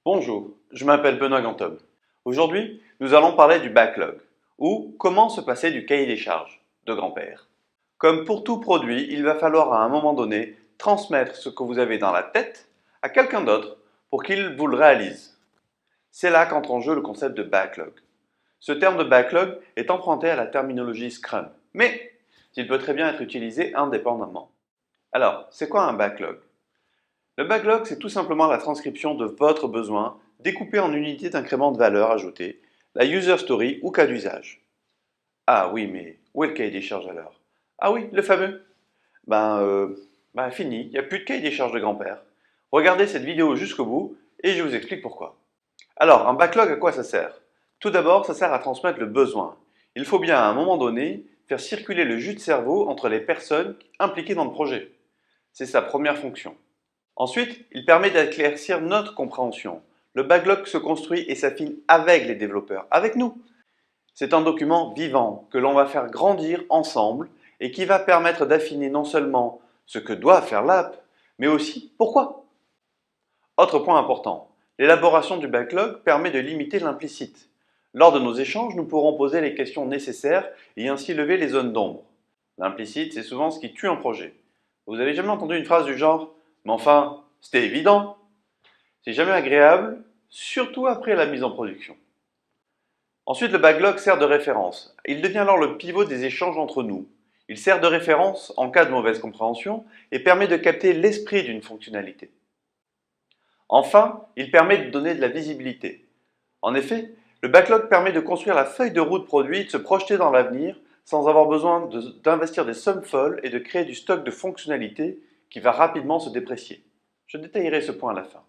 Bonjour, je m'appelle Benoît Gantom. Aujourd'hui, nous allons parler du backlog, ou comment se passer du cahier des charges de grand-père. Comme pour tout produit, il va falloir à un moment donné transmettre ce que vous avez dans la tête à quelqu'un d'autre pour qu'il vous le réalise. C'est là qu'entre en jeu le concept de backlog. Ce terme de backlog est emprunté à la terminologie Scrum, mais il peut très bien être utilisé indépendamment. Alors, c'est quoi un backlog? Le backlog, c'est tout simplement la transcription de votre besoin découpé en unités d'incrément de valeur ajoutée, la user story ou cas d'usage. Ah oui, mais où est le cahier des charges alors? Ah oui, le fameux. Fini, il n'y a plus de cahier des charges de grand-père. Regardez cette vidéo jusqu'au bout et je vous explique pourquoi. Alors, un backlog, à quoi ça sert? Tout d'abord, ça sert à transmettre le besoin. Il faut bien à un moment donné faire circuler le jus de cerveau entre les personnes impliquées dans le projet. C'est sa première fonction. Ensuite, il permet d'éclaircir notre compréhension. Le backlog se construit et s'affine avec les développeurs, avec nous. C'est un document vivant que l'on va faire grandir ensemble et qui va permettre d'affiner non seulement ce que doit faire l'app, mais aussi pourquoi. Autre point important, l'élaboration du backlog permet de limiter l'implicite. Lors de nos échanges, nous pourrons poser les questions nécessaires et ainsi lever les zones d'ombre. L'implicite, c'est souvent ce qui tue un projet. Vous avez jamais entendu une phrase du genre « Mais enfin, c'était évident ». C'est jamais agréable, surtout après la mise en production. Ensuite, le backlog sert de référence. Il devient alors le pivot des échanges entre nous. Il sert de référence en cas de mauvaise compréhension et permet de capter l'esprit d'une fonctionnalité. Enfin, il permet de donner de la visibilité. En effet, le backlog permet de construire la feuille de route produit et de se projeter dans l'avenir sans avoir besoin d'investir des sommes folles et de créer du stock de fonctionnalités qui va rapidement se déprécier. Je détaillerai ce point à la fin.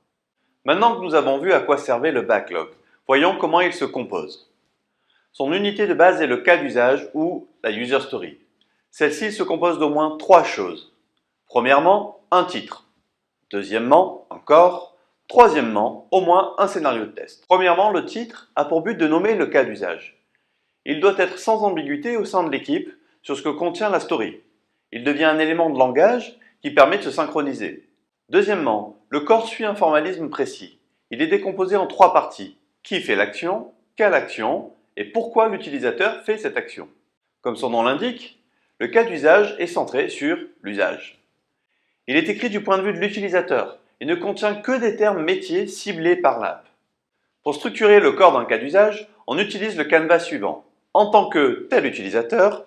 Maintenant que nous avons vu à quoi servait le backlog, voyons comment il se compose. Son unité de base est le cas d'usage ou la user story. Celle-ci se compose d'au moins trois choses. Premièrement, un titre. Deuxièmement, un corps. Troisièmement, au moins un scénario de test. Premièrement, le titre a pour but de nommer le cas d'usage. Il doit être sans ambiguïté au sein de l'équipe sur ce que contient la story. Il devient un élément de langage qui permet de se synchroniser. Deuxièmement, le corps suit un formalisme précis. Il est décomposé en trois parties. Qui fait l'action, quelle action et pourquoi l'utilisateur fait cette action. Comme son nom l'indique, le cas d'usage est centré sur l'usage. Il est écrit du point de vue de l'utilisateur et ne contient que des termes métiers ciblés par l'app. Pour structurer le corps d'un cas d'usage, on utilise le canevas suivant. En tant que tel utilisateur,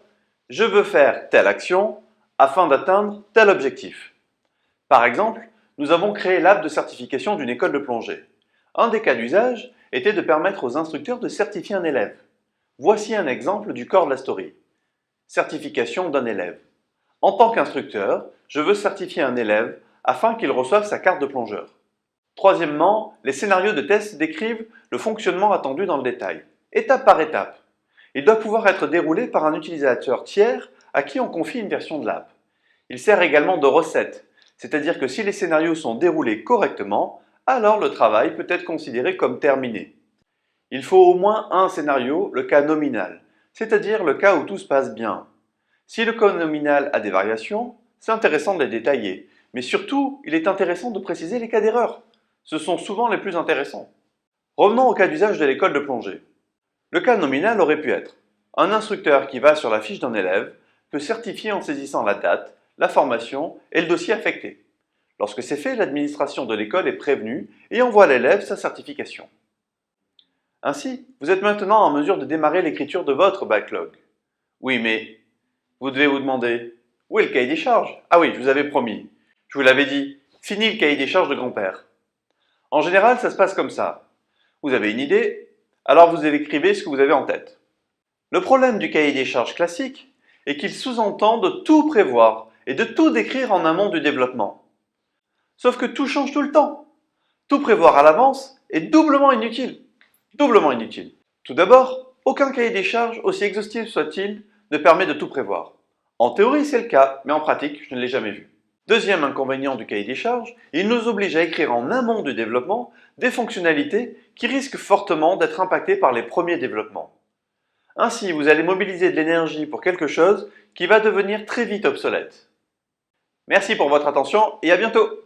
je veux faire telle action afin d'atteindre tel objectif. Par exemple, nous avons créé l'app de certification d'une école de plongée. Un des cas d'usage était de permettre aux instructeurs de certifier un élève. Voici un exemple du corps de la story. Certification d'un élève. En tant qu'instructeur, je veux certifier un élève afin qu'il reçoive sa carte de plongeur. Troisièmement, les scénarios de test décrivent le fonctionnement attendu dans le détail, étape par étape. Il doit pouvoir être déroulé par un utilisateur tiers à qui on confie une version de l'app. Il sert également de recette, c'est-à-dire que si les scénarios sont déroulés correctement, alors le travail peut être considéré comme terminé. Il faut au moins un scénario, le cas nominal, c'est-à-dire le cas où tout se passe bien. Si le cas nominal a des variations, c'est intéressant de les détailler, mais surtout, il est intéressant de préciser les cas d'erreur. Ce sont souvent les plus intéressants. Revenons au cas d'usage de l'école de plongée. Le cas nominal aurait pu être un instructeur qui va sur la fiche d'un élève peut certifier en saisissant la date, la formation et le dossier affecté. Lorsque c'est fait, l'administration de l'école est prévenue et envoie à l'élève sa certification. Ainsi, vous êtes maintenant en mesure de démarrer l'écriture de votre backlog. Oui, mais vous devez vous demander, où est le cahier des charges? Ah oui, je vous avais promis. Je vous l'avais dit, fini le cahier des charges de grand-père. En général, ça se passe comme ça. Vous avez une idée, alors vous écrivez ce que vous avez en tête. Le problème du cahier des charges classique est qu'il sous-entend de tout prévoir et de tout décrire en amont du développement. Sauf que tout change tout le temps. Tout prévoir à l'avance est doublement inutile. Doublement inutile. Tout d'abord, aucun cahier des charges, aussi exhaustif soit-il, ne permet de tout prévoir. En théorie, c'est le cas, mais en pratique, je ne l'ai jamais vu. Deuxième inconvénient du cahier des charges, il nous oblige à écrire en amont du développement des fonctionnalités qui risquent fortement d'être impactées par les premiers développements. Ainsi, vous allez mobiliser de l'énergie pour quelque chose qui va devenir très vite obsolète. Merci pour votre attention et à bientôt!